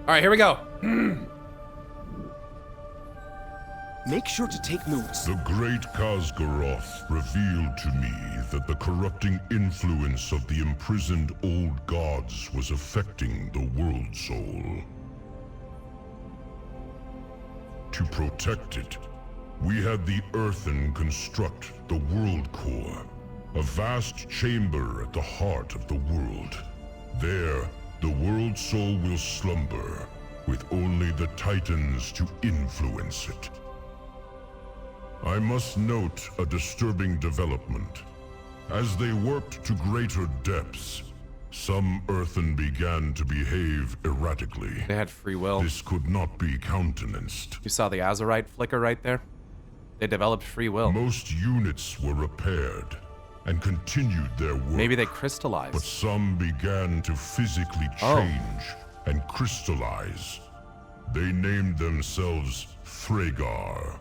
right, here we go. Make sure to take notes. The great Khazgaroth revealed to me that the corrupting influence of the imprisoned old gods was affecting the world soul. To protect it, we had the Earthen construct the World Core, a vast chamber at the heart of the world. There, the world soul will slumber, with only the Titans to influence it. I must note a disturbing development. As they worked to greater depths, some Earthen began to behave erratically. They had free will. This could not be countenanced. You saw the Azeroth flicker right there? They developed free will. Most units were repaired and continued their work. Maybe they crystallized. But some began to physically change and crystallize. They named themselves Thragar.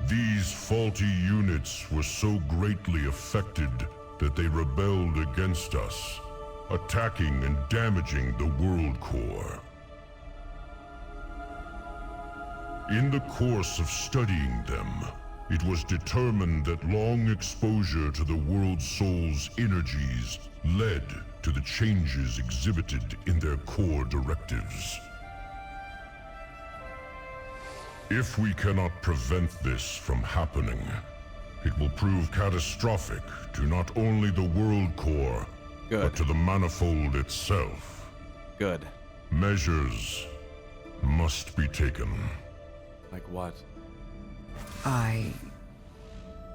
These faulty units were so greatly affected that they rebelled against us, attacking and damaging the World Core. In the course of studying them, it was determined that long exposure to the World Soul's energies led to the changes exhibited in their core directives. If we cannot prevent this from happening, it will prove catastrophic to not only the World Core, but to the Manifold itself. Good. Measures must be taken. Like what? I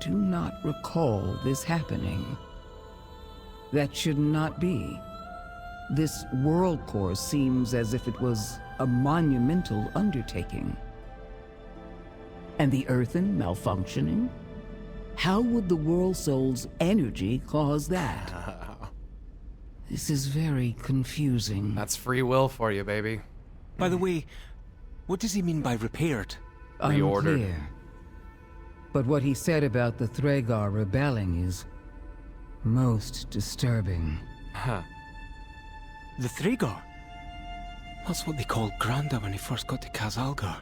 do not recall this happening. That should not be. This world core seems as if it was a monumental undertaking. And the Earthen malfunctioning? How would the World Soul's energy cause that? This is very confusing. That's free will for you, baby. By the way, what does he mean by repaired? Reordered. Unclear. But what he said about the Thragar rebelling is most disturbing. Huh. The Thragar? That's what they called Granda when he first got to Khazalgar.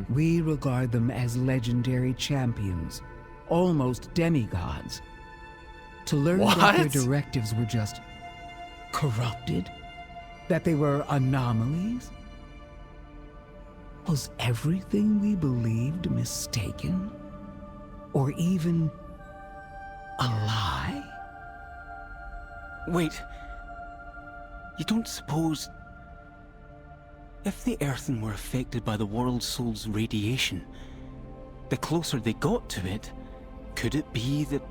We regard them as legendary champions, almost demigods. To learn that their directives were just corrupted, that they were anomalies. Was everything we believed mistaken? Or even a lie? Wait. You don't suppose... If the Earthen were affected by the World Soul's radiation, the closer they got to it, could it be that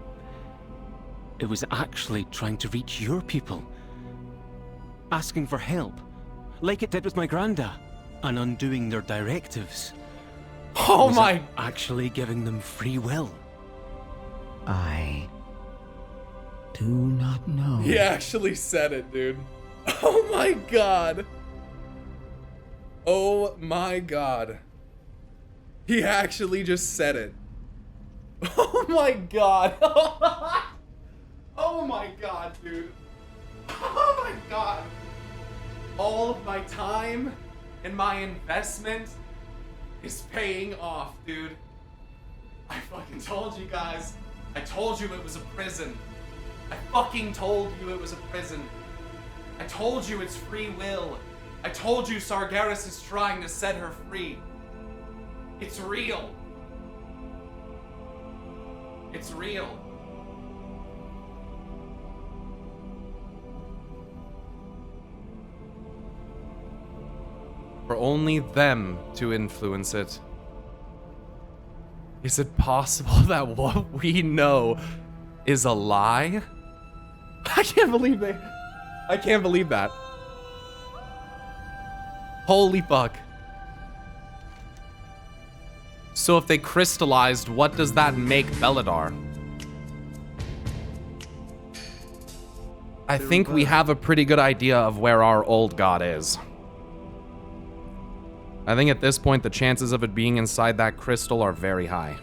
it was actually trying to reach your people? Asking for help, like it did with my Granda, and undoing their directives. Oh Was my... it actually giving them free will? I do not know. He actually said it, dude. Oh my god. Oh my god. He actually just said it. Oh my god. Oh my god, dude. Oh my god. All of my time and my investment is paying off, dude. I fucking told you guys. I told you it was a prison. I fucking told you it was a prison. I told you it's free will. I told you Sargeras is trying to set her free. It's real. It's real. For only them to influence it. Is it possible that what we know is a lie? I can't believe that. Holy fuck. So if they crystallized, what does that make Beledar? I think we have a pretty good idea of where our old god is. I think at this point the chances of it being inside that crystal are very high.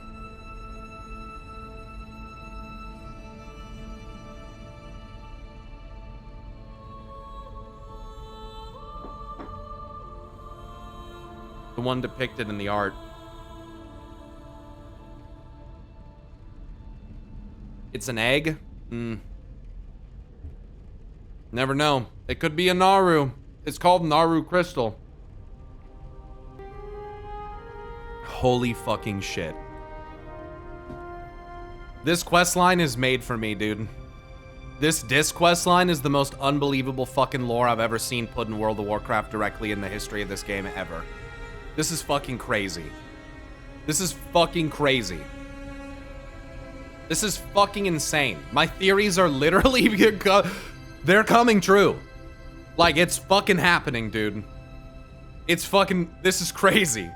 The one depicted in the art. It's an egg? Never know. It could be a Naru. It's called Naru Crystal. Holy fucking shit. This questline is made for me, dude. This disc questline is the most unbelievable fucking lore I've ever seen put in World of Warcraft directly in the history of this game ever. This is fucking crazy. This is fucking crazy. This is fucking insane. My theories are literally, they're coming true. Like, it's fucking happening, dude. It's fucking, this is crazy.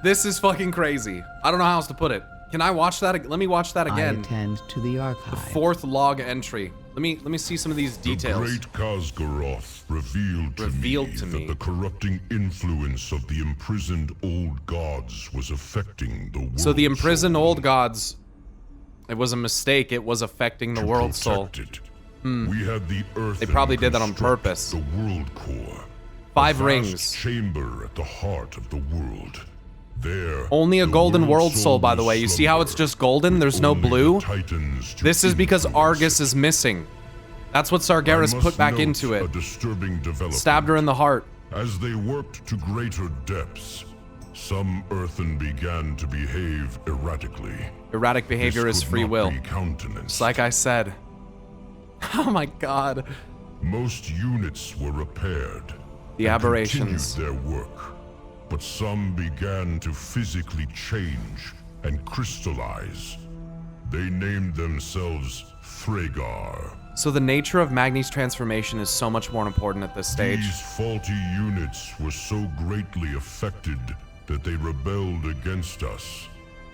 This is fucking crazy. I don't know how else to put it. Can I watch that? Let me watch that again. I attend to the archive. The fourth log entry. Let me see some of these details. The great Khaz'goroth revealed to me that the corrupting influence of the imprisoned old gods was affecting the world. So the imprisoned soul. old gods, it was a mistake. It was affecting the world soul. We had the earth. They probably did that on purpose. The world core. 5 a vast rings. Chamber at the heart of the world. There. Only a the golden world soul, by will the way. You see how it's slumber, just golden? There's no with only blue. the Titans to This is because influence Argus it. is missing. That's what I Sargeras must put back note into a it. disturbing development. Stabbed her in the heart. As they worked to greater depths, some earthen began to behave erratically. Erratic behavior This is could free not will. be countenanced. It's like I said. Oh my god. Most units were repaired. The and aberrations. continued their work, but some began to physically change and crystallize. They named themselves Thragar. So the nature of Magni's transformation is so much more important at this stage. These faulty units were so greatly affected that they rebelled against us,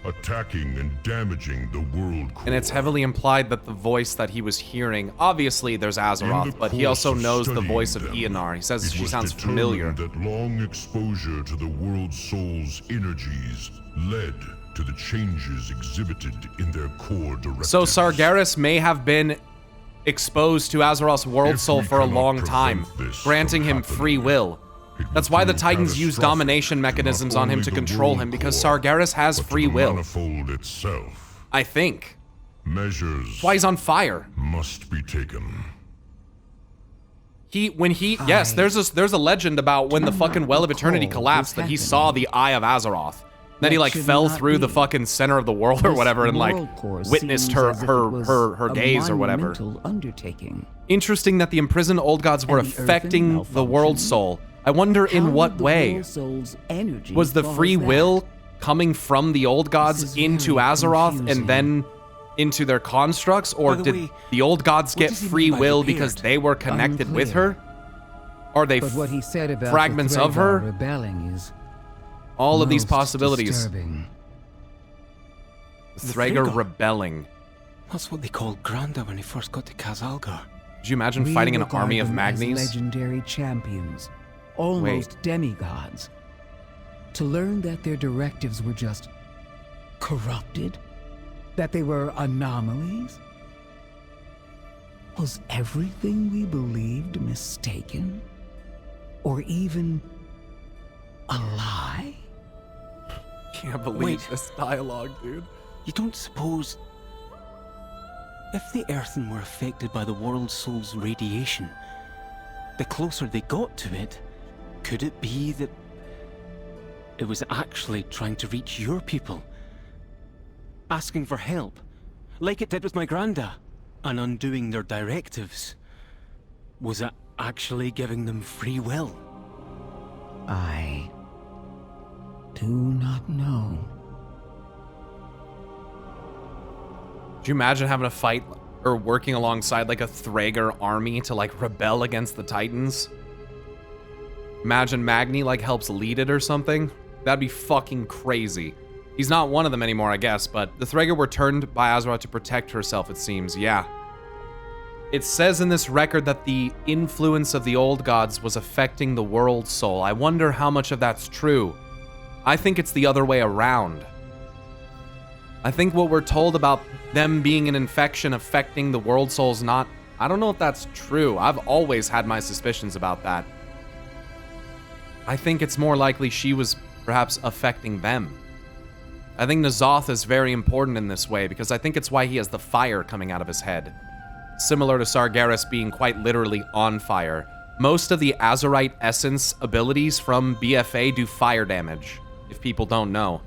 attacking and damaging the world core. And it's heavily implied that the voice that he was hearing, obviously there's In the Azeroth, but he also course of knows the voice of studying them, Eonar. He says it she was sounds familiar. determined that long exposure to the world soul's energies led to the changes exhibited in their core directives. So Sargeras may have been exposed to Azeroth's world If soul we for a cannot long time, prevent this granting from him free happening, will. it will That's why the prove Titans use catastrophic domination to not mechanisms on him only to the control world him, because core, Sargeras has but to free the will. manifold itself. I think. Measures That's why he's on fire. must be taken. Yes, there's a legend about when the fucking Well of Eternity collapsed that he saw the Eye of Azeroth. Then he like should fell not through the be. fucking center of the world or This whatever and like world core witnessed seems her as if it was a gaze or whatever. monumental undertaking. Interesting that the imprisoned old gods were And the earthen affecting the world malfunctioning? soul. I wonder How in did what the way. world soul's energy Was the cause free that? will coming from the old gods is into very Azeroth confusing. and then into their constructs, or By the did way, the old gods what get does he free mean by will repaired? because they were connected with Unclear. her? Are they But what he said about fragments the of her? Thragar rebelling is all of these most possibilities? disturbing. Thragar Thragar? rebelling. That's what they called Granda when he first got to Khaz'goroth. Could you imagine We fighting an regard army of them as Magnis? legendary champions, almost demigods. To learn that their directives were just corrupted, that they were anomalies. Was everything we believed mistaken? Or even a lie? Can't believe Wait. this dialogue, dude. You don't suppose... If the Earthen were affected by the world soul's radiation, the closer they got to it, could it be that it was actually trying to reach your people? Asking for help, like it did with my Granda, and undoing their directives? Was it actually giving them free will? I do not know. Could you imagine having a fight or working alongside like a Thragar army to like rebel against the Titans? Imagine Magni like helps lead it or something. That'd be fucking crazy. He's not one of them anymore, I guess, but the Thragar were turned by Azeroth to protect herself, it seems, yeah. It says in this record that the influence of the old gods was affecting the world soul. I wonder how much of that's true. I think it's the other way around. I think what we're told about them being an infection affecting the world soul's not... I don't know if that's true. I've always had my suspicions about that. I think it's more likely she was perhaps affecting them. I think N'Zoth is very important in this way, because I think it's why he has the fire coming out of his head. Similar to Sargeras being quite literally on fire. Most of the Azerite essence abilities from BFA do fire damage, if people don't know.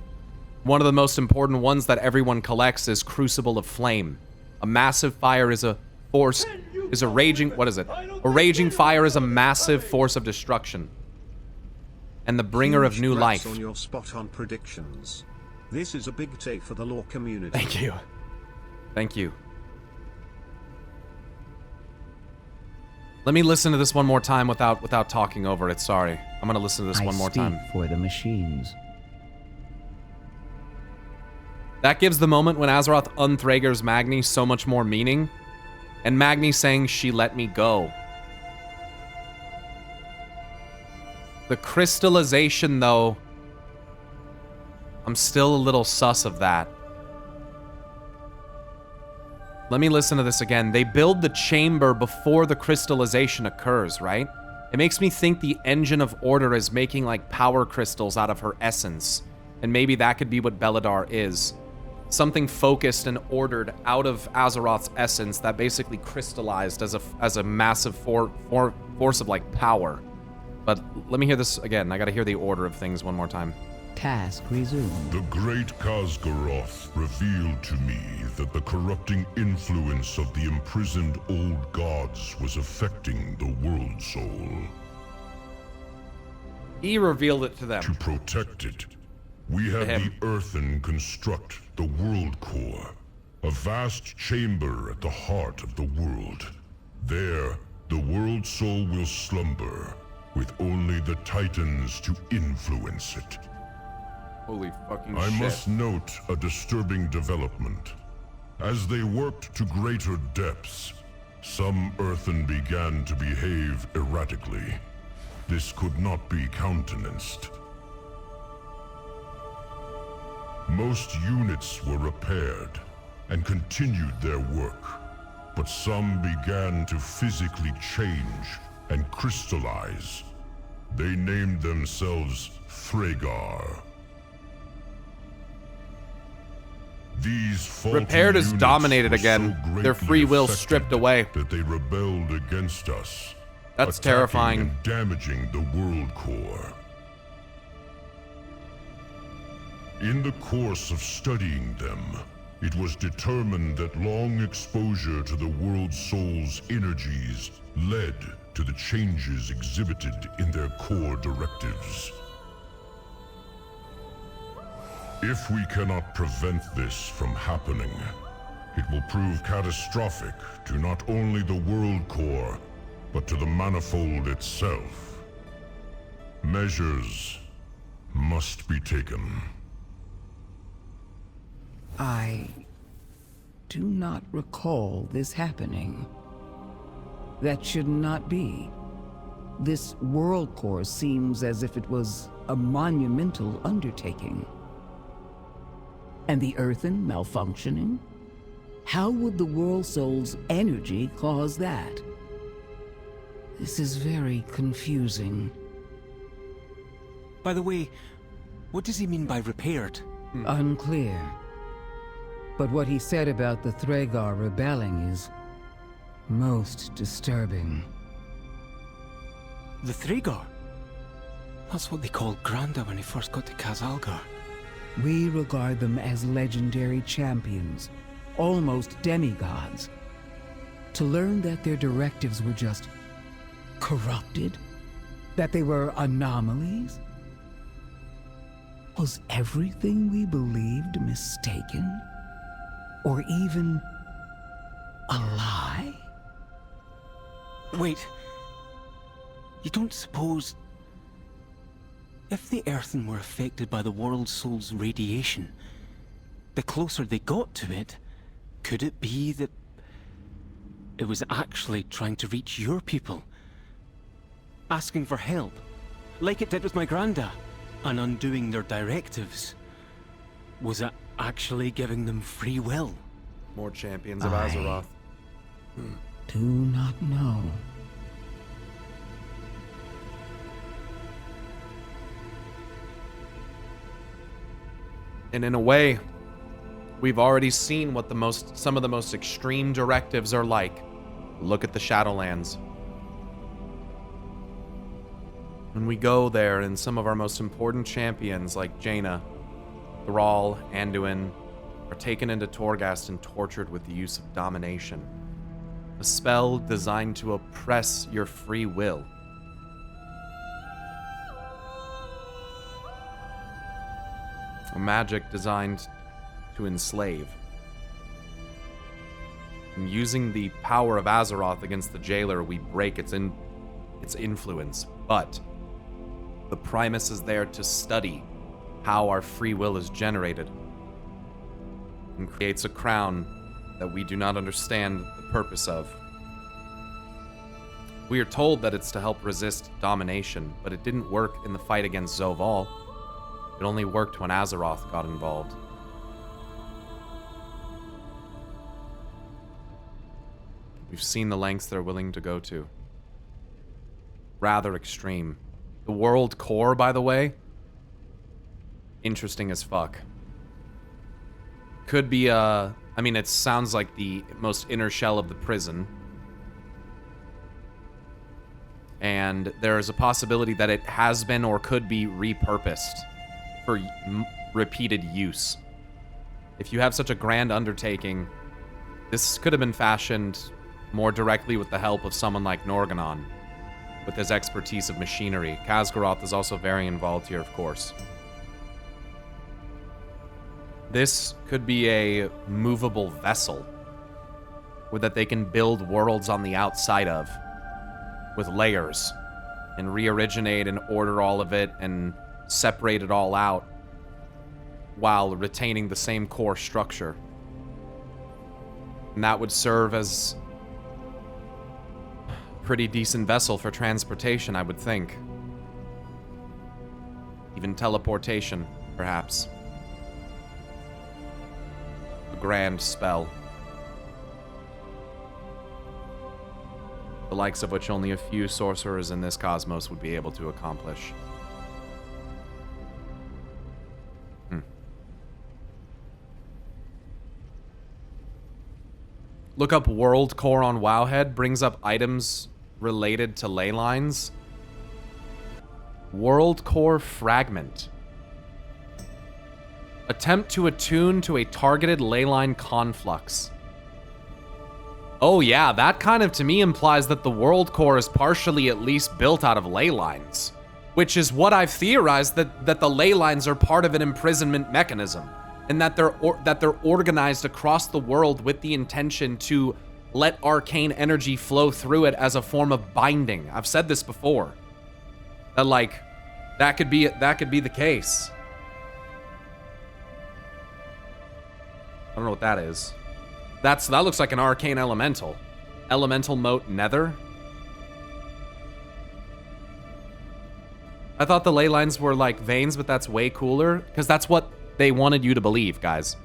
One of the most important ones that everyone collects is Crucible of Flame. A massive fire is a force, is a raging, what is it? A raging fire is a massive force of destruction. And the bringer of new life. On your spot on predictions. This is a big take for the lore community. Thank you. Thank you. Let me listen to this one more time without talking over it. Sorry. I'm going to listen to this one more time. I speak for the machines. That gives the moment when Azeroth unthraggers Magni so much more meaning. And Magni saying, "She let me go." The crystallization, though, I'm still a little sus of that. Let me listen to this again. They build the chamber before the crystallization occurs, right? It makes me think the Engine of Order is making, like, power crystals out of her essence. And maybe that could be what Beledar is. Something focused and ordered out of Azeroth's essence that basically crystallized as a massive force of, like, power. But let me hear this again. I gotta hear the order of things one more time. Task resumed. The great Khaz'goroth revealed to me that the corrupting influence of the imprisoned old gods was affecting the world soul. He revealed it to them. To protect it, we had the Earthen construct the World Core, a vast chamber at the heart of the world. There, the world soul will slumber, with only the Titans to influence it. Holy fucking I shit. must note a disturbing development. As they worked to greater depths, some Earthen began to behave erratically. This could not be countenanced. Most units were repaired and continued their work, but some began to physically change and crystallize. They named themselves Thragar. These faulty Repaired is units dominated were again. so Their greatly free will affected stripped away. that they rebelled against us. That's attacking terrifying. and damaging the World Core. In the course of studying them, it was determined that long exposure to the World Soul's energies led to the changes exhibited in their core directives. If we cannot prevent this from happening, it will prove catastrophic to not only the World Core, but to the Manifold itself. Measures must be taken. I do not recall this happening. That should not be. This world core seems as if it was a monumental undertaking. And the Earthen malfunctioning? How would the World Soul's energy cause that? This is very confusing. By the way, what does he mean by repaired? Unclear. But what he said about the Thragar rebelling is most disturbing. The Thragar? That's what they called Granda when he first got to Khaz'algar. We regard them as legendary champions, almost demigods. To learn that their directives were just corrupted, that they were anomalies? Was everything we believed mistaken? Or even a lie? Wait. You don't suppose... If the Earthen were affected by the World Soul's radiation, the closer they got to it, could it be that it was actually trying to reach your people? Asking for help, like it did with my Granda, and undoing their directives? Was it actually giving them free will? More champions of Azeroth. Do not know. And in a way, we've already seen what some of the most extreme directives are like. Look at the Shadowlands. When we go there and some of our most important champions like Jaina, Thrall, Anduin are taken into Torghast and tortured with the use of domination. A spell designed to oppress your free will. A magic designed to enslave. And using the power of Azeroth against the jailer, we break its influence. But the Primus is there to study how our free will is generated and creates a crown that we do not understand the purpose of. We are told that it's to help resist domination, but it didn't work in the fight against Zoval. It only worked when Azeroth got involved. We've seen the lengths they're willing to go to. Rather extreme. The world core, by the way, interesting as fuck. Could be I mean, it sounds like the most inner shell of the prison. And there is a possibility that it has been or could be repurposed for repeated use. If you have such a grand undertaking, this could have been fashioned more directly with the help of someone like Norganon, with his expertise of machinery. Khaz'goroth is also very involved here, of course. This could be a movable vessel, or that they can build worlds on the outside of, with layers, and re-originate and order all of it and separate it all out, while retaining the same core structure. And that would serve as a pretty decent vessel for transportation, I would think. Even teleportation, perhaps. A grand spell. The likes of which only a few sorcerers in this cosmos would be able to accomplish. Look up World Core on Wowhead, brings up items related to ley lines. World Core Fragment. Attempt to attune to a targeted ley line conflux. Oh yeah, that kind of to me implies that the World Core is partially at least built out of ley lines. Which is what I've theorized, that the ley lines are part of an imprisonment mechanism. And that they're organized across the world with the intention to let arcane energy flow through it as a form of binding. I've said this before. That like that could be the case. I don't know what that is. That looks like an arcane elemental. Elemental moat nether. I thought the ley lines were like veins, but that's way cooler because that's what they wanted you to believe, guys.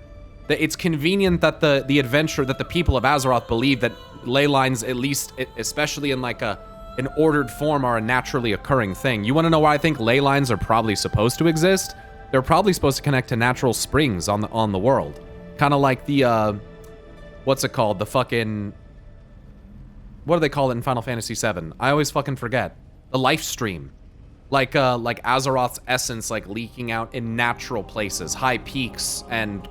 It's convenient that the people of Azeroth believe that ley lines, at least, especially in like an ordered form, are a naturally occurring thing. You want to know why I think ley lines are probably supposed to exist? They're probably supposed to connect to natural springs on the world. Kind of like the, what's it called? The fucking, what do they call it in Final Fantasy VII? I always fucking forget. The life stream. Like Azeroth's essence, like leaking out in natural places, high peaks, and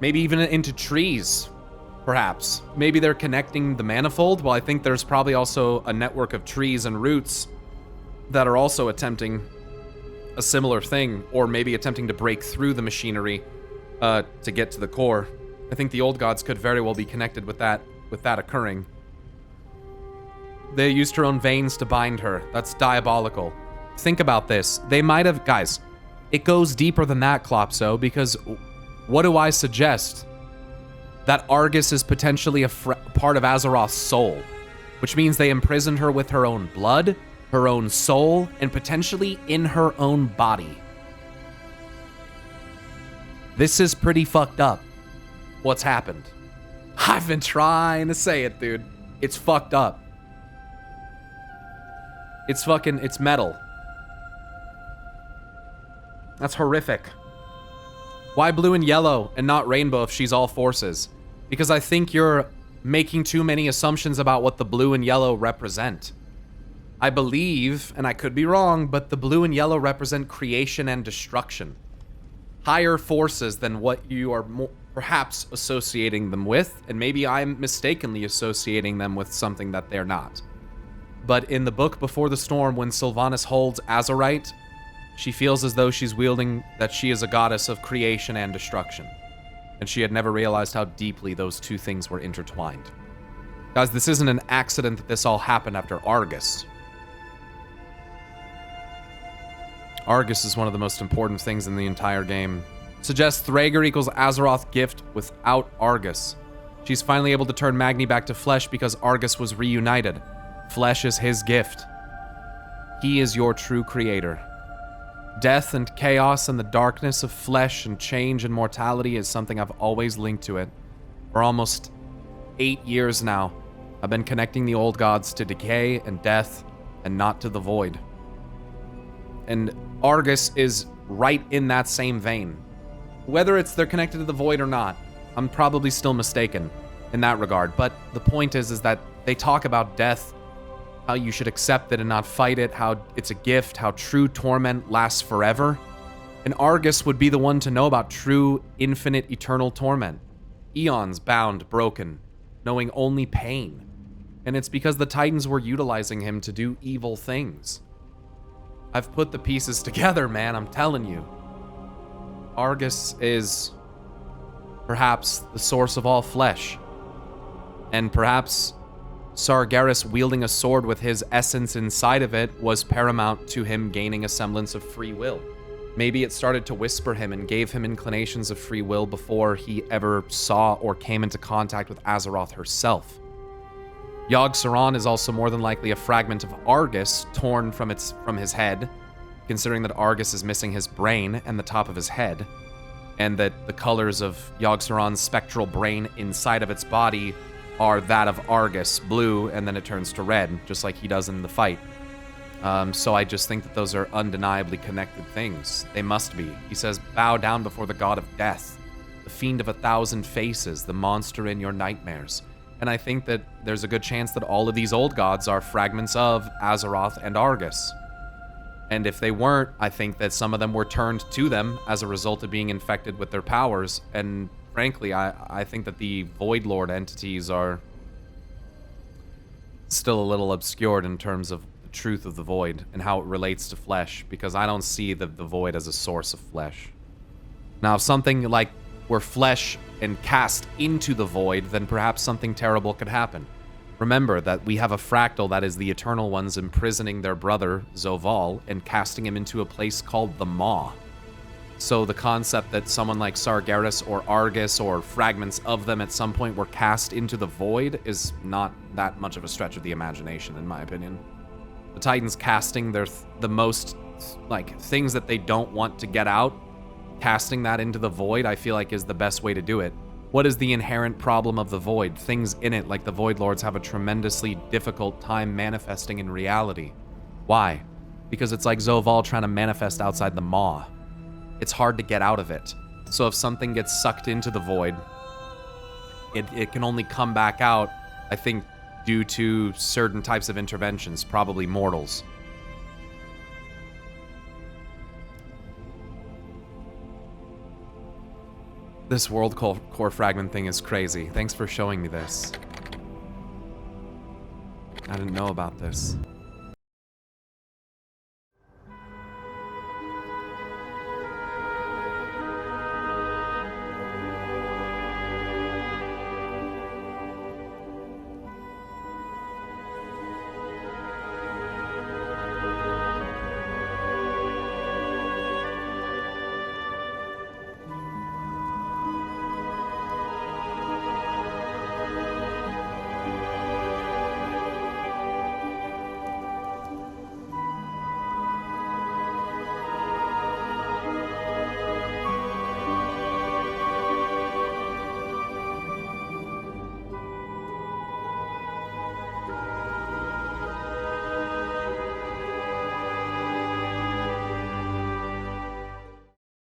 maybe even into trees, perhaps. Maybe they're connecting the manifold. Well, I think there's probably also a network of trees and roots that are also attempting a similar thing, or maybe attempting to break through the machinery to get to the core. I think the old gods could very well be connected with that occurring. They used her own veins to bind her. That's diabolical. Think about this. They might have... Guys, it goes deeper than that, Klopso, because what do I suggest? That Argus is potentially a part of Azeroth's soul, which means they imprisoned her with her own blood, her own soul, and potentially in her own body. This is pretty fucked up, what's happened. I've been trying to say it, dude. It's fucked up. It's metal. That's horrific. Why blue and yellow and not rainbow if she's all forces? Because I think you're making too many assumptions about what the blue and yellow represent. I believe, and I could be wrong, but the blue and yellow represent creation and destruction. Higher forces than what you are perhaps associating them with, and maybe I'm mistakenly associating them with something that they're not. But in the book Before the Storm, when Sylvanas holds Azeroth, she feels as though she's wielding that she is a goddess of creation and destruction. And she had never realized how deeply those two things were intertwined. Guys, this isn't an accident that this all happened after Argus. Argus is one of the most important things in the entire game. Suggests Thrager equals Azeroth gift without Argus. She's finally able to turn Magni back to flesh because Argus was reunited. Flesh is his gift. He is your true creator. Death and chaos and the darkness of flesh and change and mortality is something I've always linked to it. For almost 8 years now, I've been connecting the old gods to decay and death and not to the void. And Argus is right in that same vein. Whether it's they're connected to the void or not, I'm probably still mistaken in that regard. But the point is that they talk about death, how you should accept it and not fight it, how it's a gift, how true torment lasts forever. And Argus would be the one to know about true, infinite, eternal torment. Eons bound, broken, knowing only pain. And it's because the Titans were utilizing him to do evil things. I've put the pieces together, man, I'm telling you. Argus is perhaps the source of all flesh. And perhaps Sargeras wielding a sword with his essence inside of it was paramount to him gaining a semblance of free will. Maybe it started to whisper him and gave him inclinations of free will before he ever saw or came into contact with Azeroth herself. Yogg-Saron is also more than likely a fragment of Argus torn from his head, considering that Argus is missing his brain and the top of his head, and that the colors of Yogg-Saron's spectral brain inside of its body are that of Argus, blue, and then it turns to red, just like he does in the fight. So I just think that those are undeniably connected things. They must be. He says, bow down before the god of death, the fiend of 1,000 faces, the monster in your nightmares. And I think that there's a good chance that all of these old gods are fragments of Azeroth and Argus. And if they weren't, I think that some of them were turned to them as a result of being infected with their powers. And frankly, I think that the Void Lord entities are still a little obscured in terms of the truth of the Void and how it relates to flesh, because I don't see the Void as a source of flesh. Now, if something like were flesh and cast into the Void, then perhaps something terrible could happen. Remember that we have a fractal that is the Eternal Ones imprisoning their brother, Zoval, and casting him into a place called the Maw. So the concept that someone like Sargeras or Argus or fragments of them at some point were cast into the Void is not that much of a stretch of the imagination, in my opinion. The Titans casting the most, things that they don't want to get out, casting that into the Void, I feel like is the best way to do it. What is the inherent problem of the Void? Things in it, like the Void Lords, have a tremendously difficult time manifesting in reality. Why? Because it's like Zoval trying to manifest outside the Maw. It's hard to get out of it. So if something gets sucked into the Void, it can only come back out, I think, due to certain types of interventions, probably mortals. This world core fragment thing is crazy. Thanks for showing me this. I didn't know about this.